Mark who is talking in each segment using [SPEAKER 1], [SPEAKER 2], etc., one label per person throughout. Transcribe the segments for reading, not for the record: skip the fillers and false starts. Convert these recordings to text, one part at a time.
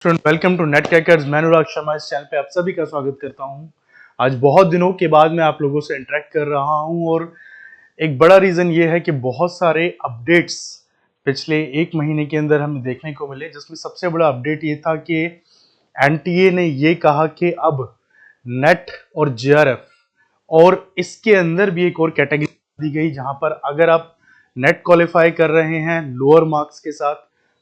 [SPEAKER 1] Student welcome to NET crackers. मैं अनुराग शर्मा इस channel पे आप सभी का स्वागत करता हूं। आज बहुत दिनों के बाद मैं आप लोगों से इंटरेक्ट कर रहा हूं और एक बड़ा रीजन ये है कि बहुत सारे अपडेट्स पिछले एक महीने के अंदर हमें देखने को मिले, जिसमें सबसे बड़ा अपडेट ये था कि एनटीए ने ये कहा कि अब नेट और जेआरएफ और इसके अंदर भी एक और कैटेगरी दी गई, जहां पर अगर आप नेट क्वालिफाई कर रहे हैं लोअर मार्क्स के साथ,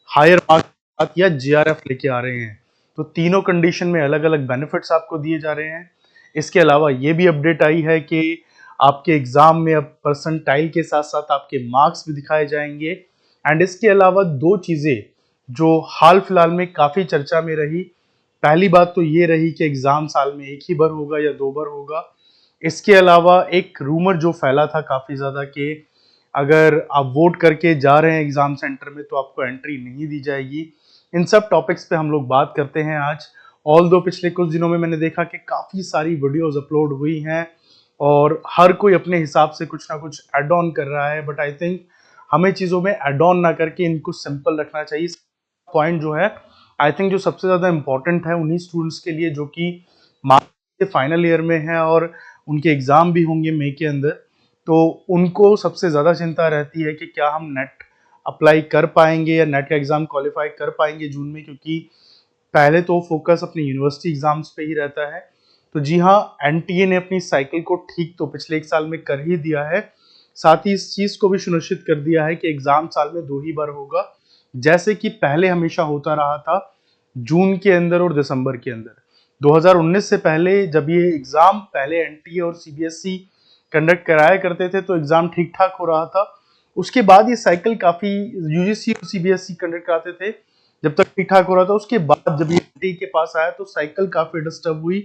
[SPEAKER 1] हायर मार्क्स के साथ या जेआरएफ लेके आ रहे हैं, तो तीनों कंडीशन में अलग अलग बेनिफिट्स आपको दिए जा रहे हैं। इसके अलावा ये भी अपडेट आई है कि आपके एग्जाम में अब परसेंटाइल के साथ साथ आपके मार्क्स भी दिखाए जाएंगे। एंड इसके अलावा दो चीजें जो हाल फिलहाल में काफी चर्चा में रही, पहली बात तो ये रही कि एग्जाम साल में एक ही बार होगा या दो बार होगा। इसके अलावा एक रूमर जो फैला था काफी ज्यादा कि अगर आप वोट करके जा रहे हैं एग्जाम सेंटर में तो आपको एंट्री नहीं दी जाएगी। इन सब टॉपिक्स पे हम लोग बात करते हैं आज। ऑल दो पिछले कुछ दिनों में मैंने देखा कि काफी सारी वीडियोस अपलोड हुई हैं और हर कोई अपने हिसाब से कुछ ना कुछ एड ऑन कर रहा है, बट आई थिंक हमें चीजों में एड ऑन ना करके इनको सिंपल रखना चाहिए। पॉइंट जो है आई थिंक जो सबसे ज्यादा इंपॉर्टेंट है उन्हीं स्टूडेंट्स के लिए जो कि मार्च के फाइनल ईयर में है और उनके एग्जाम भी होंगे मई के अंदर, तो उनको सबसे ज्यादा चिंता रहती है कि क्या हम नेट अप्लाई कर पाएंगे या नेट का एग्जाम क्वालिफाई कर पाएंगे जून में, क्योंकि पहले तो फोकस अपने यूनिवर्सिटी एग्जाम्स पे ही रहता है। तो जी हाँ, एनटीए ने अपनी साइकिल को ठीक तो पिछले एक साल में कर ही दिया है, साथ ही इस चीज को भी सुनिश्चित कर दिया है कि एग्जाम साल में दो ही बार होगा, जैसे कि पहले हमेशा होता रहा था जून के अंदर और दिसंबर के अंदर। 2019 से पहले जब ये एग्जाम पहले एनटीए और सीबीएसई कंडक्ट कराया करते थे तो एग्जाम ठीक ठाक हो रहा था। उसके बाद ये साइकिल काफी यूजीसी और सीबीएसई कंडक्ट कराते थे जब तक ठीक ठाक हो रहा था। उसके बाद जब ये एनटीए के पास आया तो साइकिल काफी डिस्टर्ब हुई।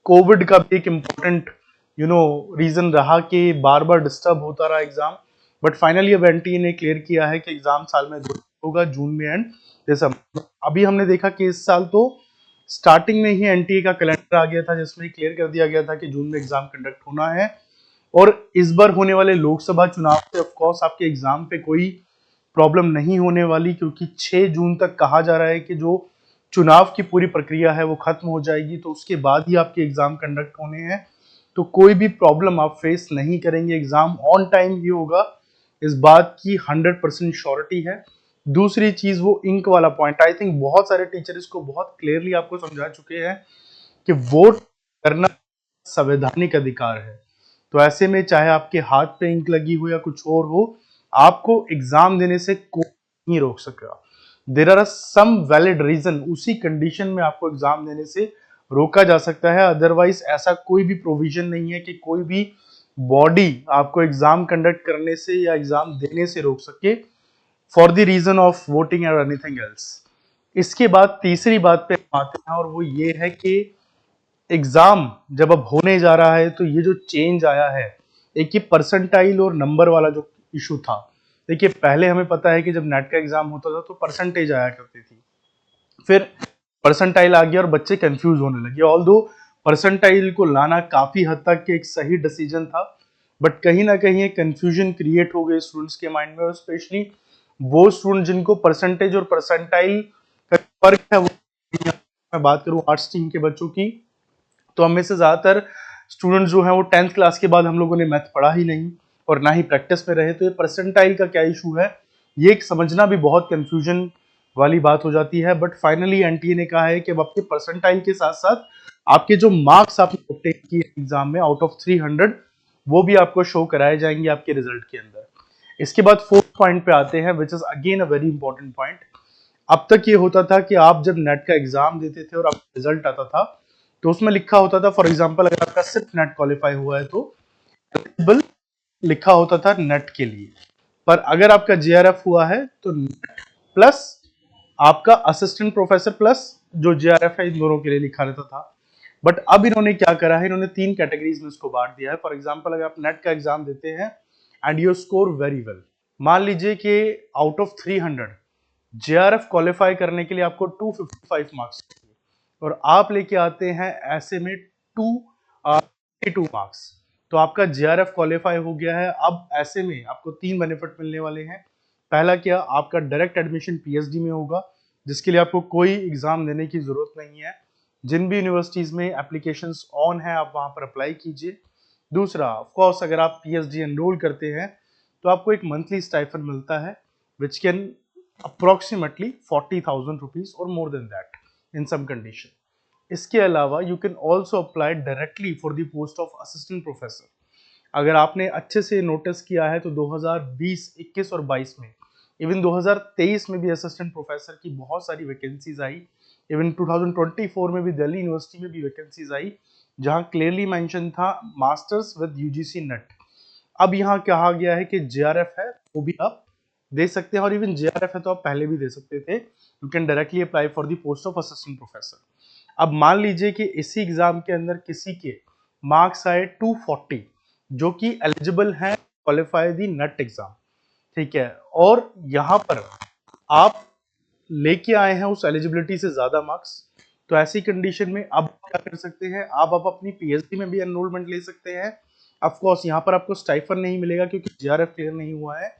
[SPEAKER 1] कोविड का भी एक इम्पोर्टेंट रीजन रहा कि बार बार डिस्टर्ब होता रहा एग्जाम, बट फाइनली अब एनटीए ने क्लियर किया है कि एग्जाम साल में दो होगा, जून में एंड दिसंबर। अभी हमने देखा कि इस साल तो स्टार्टिंग में ही एनटीए का कैलेंडर आ गया था जिसमें क्लियर कर दिया गया था कि जून में एग्जाम कंडक्ट होना है। और इस बार होने वाले लोकसभा चुनाव से ऑफ कोर्स आपके एग्जाम पे कोई प्रॉब्लम नहीं होने वाली, क्योंकि 6 जून तक कहा जा रहा है कि जो चुनाव की पूरी प्रक्रिया है वो खत्म हो जाएगी, तो उसके बाद ही आपके एग्जाम कंडक्ट होने हैं। तो कोई भी प्रॉब्लम आप फेस नहीं करेंगे, एग्जाम ऑन टाइम ही होगा, इस बात की 100% श्योरिटी है। दूसरी चीज वो इंक वाला पॉइंट, आई थिंक बहुत सारे टीचर इसको बहुत क्लियरली आपको समझा चुके हैं कि वोट करना संवैधानिक अधिकार है। तो ऐसे में चाहे आपके हाथ पे इंक लगी हो या कुछ और हो, आपको एग्जाम देने से कोई नहीं रोक सकेगा। There are some valid reason, उसी कंडीशन में आपको एग्जाम देने से रोका जा सकता है, अदरवाइज ऐसा कोई भी प्रोविजन नहीं है कि कोई भी बॉडी आपको एग्जाम कंडक्ट करने से या एग्जाम देने से रोक सके for the reason of voting और एनीथिंग एल्स। इसके बाद तीसरी बात पे हम आते हैं और वो ये है कि एग्जाम जब अब होने जा रहा है तो ये जो चेंज आया है, एक ये परसेंटाइल और नंबर वाला जो इशू था। देखिए पहले हमें पता है कि जब नेट का एग्जाम होता था तो परसेंटेज आया करती थी, फिर परसेंटाइल आ गया और बच्चे कंफ्यूज होने लगे। ऑल दो परसेंटाइल को लाना काफी हद तक के एक सही डिसीजन था, बट कहीं ना कहीं एक कंफ्यूजन क्रिएट हो गई स्टूडेंट्स के माइंड में, और स्पेशली वो स्टूडेंट जिनको परसेंटेज और परसेंटाइल का फर्क है वो, मैं बात करूं आर्ट्स टीम के बच्चों की, तो हमें से ज्यादातर स्टूडेंट जो है वो 10th क्लास के बाद हम लोगों ने मैथ पढ़ा ही नहीं और ना ही प्रैक्टिस में रहे। तो ये परसेंटाइल का क्या इशू है, ये एक समझना भी बहुत कंफ्यूजन वाली बात हो जाती है। बट फाइनली एनटीए ने कहा है कि अब आपके परसेंटाइल के साथ साथ आपके जो मार्क्स आपने ऑब्टेन किए एग्जाम में आउट ऑफ 300, वो भी आपको शो कराए जाएंगे आपके रिजल्ट के अंदर। इसके बाद फोर्थ पॉइंट पे आते हैं, which is again a very important point. अब तक ये होता था कि आप जब नेट का एग्जाम देते थे और आपका रिजल्ट आता था तो उसमें लिखा होता था, फॉर एग्जाम्पल अगर आपका सिर्फ नेट क्वालिफाई हुआ है तो एलिजिबल लिखा होता था नेट के लिए, पर अगर आपका जेआरएफ हुआ है तो नेट प्लस आपका असिस्टेंट प्रोफेसर प्लस जो जेआरएफ है, इन दोनों के लिए लिखा रहता था। बट अब इन्होंने क्या करा है, इन्होंने तीन कैटेगरीज में इसको बांट दिया है। फॉर एग्जाम्पल अगर आप नेट का एग्जाम देते हैं and you score very well, मान लीजिए कि आउट ऑफ 300 जेआरएफ क्वालिफाई करने के लिए आपको 255 मार्क्स चाहिए और आप लेके आते हैं ऐसे में 2 मार्क्स, तो आपका जेआरएफ क्वालिफाई हो गया है। अब ऐसे में आपको तीन बेनिफिट मिलने वाले हैं। पहला क्या, आपका डायरेक्ट एडमिशन पीएचडी में होगा, जिसके लिए आपको कोई एग्जाम देने की जरूरत नहीं है। जिन भी यूनिवर्सिटीज में एप्लीकेशंस ऑन है आप वहां पर अप्लाई कीजिए। दूसरा, ऑफ कोर्स अगर आप पीएचडी एनरोल करते हैं तो आपको एक मंथली स्टाइफन मिलता है विच कैन अप्रोक्सीमेटली 40,000 रुपीज और more than that in some condition. इसके अलावा you can also apply directly for the post of assistant professor. अगर आपने अच्छे से नोटिस किया है तो 2020, 21 और 22 में, इवन 2023 में भी असिस्टेंट प्रोफेसर की बहुत सारी वैकेंसीज आई। इवन 2024 में भी दिल्ली यूनिवर्सिटी में भी वैकेंसीज आई जहां क्लियरली मेंशन था मास्टर्स विद यूजीसी नेट। अब यहाँ कहा गया है कि जेआरएफ है वो भी आप दे सकते हैं, और इवन जेआरएफ है तो आप पहले भी दे सकते थे। You can directly apply for the post of assistant professor. अब मान लीजिए कि इसी एग्जाम के अंदर किसी के मार्क्स आए 240 जो कि एलिजिबल है क्वालिफाई दी नेट एग्जाम, ठीक है, और यहां पर आप लेके आए हैं उस एलिजिबिलिटी से ज्यादा मार्क्स, तो ऐसी कंडीशन में अब क्या कर सकते हैं आप अपनी पीएचडी में भी एनरोलमेंट ले सकते हैं। ऑफ कोर्स यहाँ पर आपको स्टाइफन नहीं मिलेगा क्योंकि जेआरएफ क्लियर नहीं हुआ है।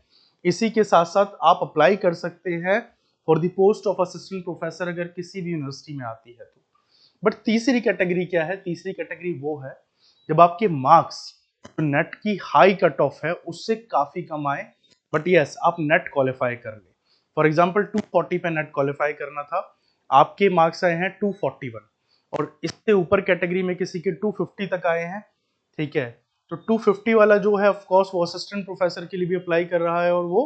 [SPEAKER 1] इसी के साथ साथ आप अप्लाई कर सकते हैं for the post of assistant professor अगर किसी भी यूनिवर्सिटी में आती है तो। बट तीसरी कैटेगरी क्या है? तीसरी कैटेगरी वो है जब आपके मार्क्स नेट की हाई कट ऑफ है उससे काफी कम आए, बट यस आप नेट क्वालिफाई कर ले। फॉर एग्जांपल 240 पे नेट क्वालिफाई करना था, आपके मार्क्स आए हैं 241 और इससे ऊपर कैटेगरी में किसी के 250 तक आए हैं, ठीक है, तो 250 वाला जो है ऑफ कोर्स वो असिस्टेंट प्रोफेसर के लिए भी अप्लाई कर रहा है और वो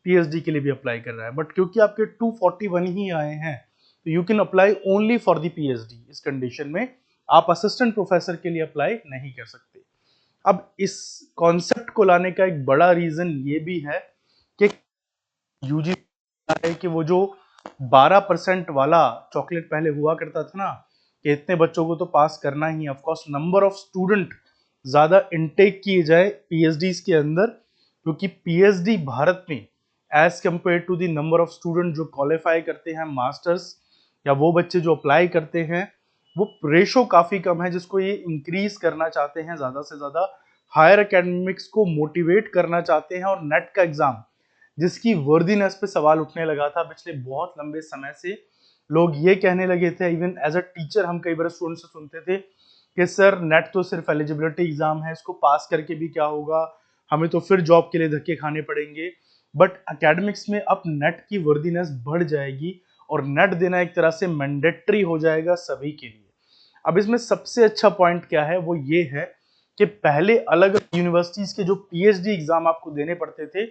[SPEAKER 1] पीएचडी के लिए भी अप्लाई कर रहा है। बट क्योंकि आपके 241 ही आए हैं तो you can apply only for the PhD. इस कंडीशन में आप असिस्टेंट प्रोफेसर के लिए अप्लाई नहीं कर सकते। अब इस कॉन्सेप्ट को लाने का एक बड़ा रीजन ये भी है कि यूजी है कि वो जो 12% वाला चॉकलेट पहले हुआ करता था ना कि इतने बच्चों को तो पास करना ही, of course number of student ज्यादा इनटेक किए जाए पीएचडीज के अंदर, क्योंकि पीएचडी भारत में as compare to the number of student जो क्वालिफाई करते हैं मास्टर्स या वो बच्चे जो अप्लाई करते हैं वो रेशो काफी कम है, जिसको ये इंक्रीज करना चाहते हैं, ज्यादा से ज्यादा हायर एकेडमिक्स को मोटिवेट करना चाहते हैं। और नेट का एग्जाम जिसकी वर्दीनेस पे सवाल उठने लगा था पिछले बहुत लंबे समय से, लोग ये कहने लगे थे, इवन एज अ टीचर हम कई बार स्टूडेंट से सुनते थे कि सर नेट तो सिर्फ एलिजिबिलिटी एग्जाम है, इसको पास करके भी क्या होगा, हमें तो फिर जॉब के लिए धक्के खाने पड़ेंगे। बट एकेडमिक्स में अब नेट की वर्दीनेस बढ़ जाएगी और नेट देना एक तरह से मैंडेटरी हो जाएगा सभी के लिए। अब इसमें सबसे अच्छा पॉइंट क्या है वो ये है कि पहले अलग अलग यूनिवर्सिटीज के जो पीएचडी एग्जाम आपको देने पड़ते थे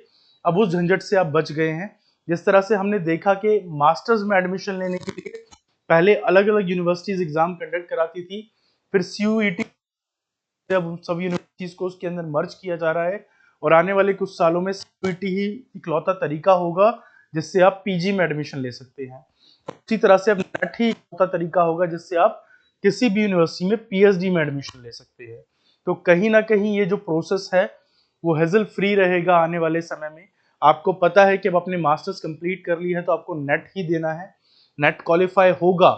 [SPEAKER 1] अब उस झंझट से आप बच गए हैं। जिस तरह से हमने देखा कि मास्टर्स में एडमिशन लेने के लिए पहले अलग अलग यूनिवर्सिटीज एग्जाम कंडक्ट कराती थी, फिर सीयूईटी अब सब यूनिवर्सिटीज को उसके अंदर मर्ज किया जा रहा है और आने वाले कुछ सालों में सीयूईटी ही इकलौता तरीका होगा जिससे आप पीजी में एडमिशन ले सकते हैं। उसी तरह से अब नेट ही इकलौता तरीका होगा जिससे आप किसी भी यूनिवर्सिटी में पीएचडी में एडमिशन ले सकते हैं। तो कहीं ना कहीं ये जो प्रोसेस है वो हेजल फ्री रहेगा आने वाले समय में। आपको पता है कि अब अपने मास्टर्स कंप्लीट कर ली है तो आपको नेट ही देना है, नेट क्वालिफाई होगा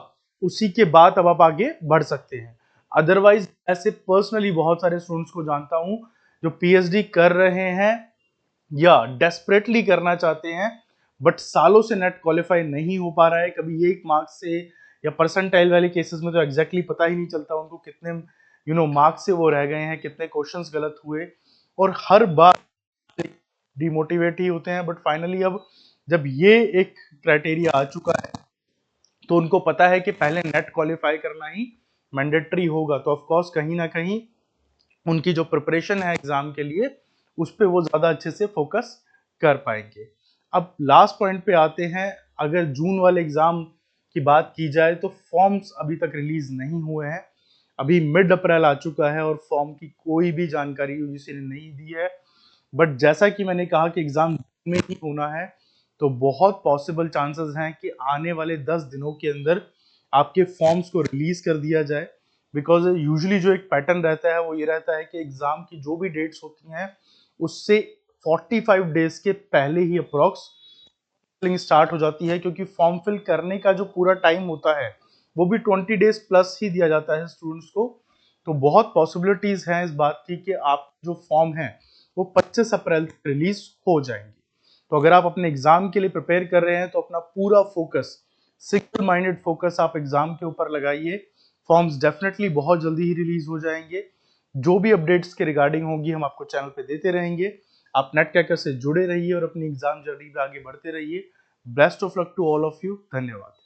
[SPEAKER 1] उसी के बाद अब आप आगे बढ़ सकते हैं। अदरवाइज ऐसे पर्सनली बहुत सारे स्टूडेंट्स को जानता हूं जो पीएचडी कर रहे हैं या डेस्परेटली करना चाहते हैं बट सालों से नेट क्वालिफाई नहीं हो पा रहा है, कभी एक मार्क्स से या परसेंटाइल वाले केसेस में तो एग्जैक्टली पता ही नहीं चलता उनको कितने मार्क्स से वो रह गए हैं, कितने क्वेश्चंस गलत हुए, और हर बार डिमोटिवेट ही होते हैं। बट फाइनली अब जब ये एक क्राइटेरिया आ चुका है तो उनको पता है कि पहले नेट क्वालिफाई करना ही मैंडेटरी होगा, तो ऑफ कोर्स कहीं ना कहीं उनकी जो प्रिपरेशन है एग्जाम के लिए उस पर वो ज्यादा अच्छे से फोकस कर पाएंगे। अब लास्ट पॉइंट पे आते हैं, अगर जून वाले एग्जाम की बात की जाए तो फॉर्म्स अभी तक रिलीज नहीं हुए हैं। अभी मिड अप्रैल आ चुका है और फॉर्म की कोई भी जानकारी यूजीसी ने नहीं दी है। बट जैसा कि मैंने कहा कि एग्जाम में ही होना है तो बहुत पॉसिबल चांसेस हैं कि आने वाले 10 दिनों के अंदर आपके फॉर्म्स को रिलीज कर दिया जाए। बिकॉज यूजुअली जो एक पैटर्न रहता है वो ये रहता है कि एग्जाम की जो भी डेट्स होती हैं उससे 45 डेज के पहले ही अप्रॉक्स फिलिंग स्टार्ट हो जाती है, क्योंकि फॉर्म फिल करने का जो पूरा टाइम होता है वो भी 20 डेज प्लस ही दिया जाता है स्टूडेंट्स को। तो बहुत पॉसिबिलिटीज हैं इस बात की कि आप जो फॉर्म है वो 25 अप्रैल तक रिलीज हो जाएंगे। तो अगर आप अपने एग्जाम के लिए प्रिपेयर कर रहे हैं तो अपना पूरा फोकस सिंगल माइंडेड फोकस आप एग्जाम के ऊपर लगाइए। फॉर्म्स डेफिनेटली बहुत जल्दी ही रिलीज हो जाएंगे। जो भी अपडेट्स के रिगार्डिंग होगी हम आपको चैनल पे देते रहेंगे। आप नेट क्रैकर से जुड़े रहिए और अपनी एग्जाम जर्नी पे आगे बढ़ते रहिए। Best of luck to all of you. धन्यवाद।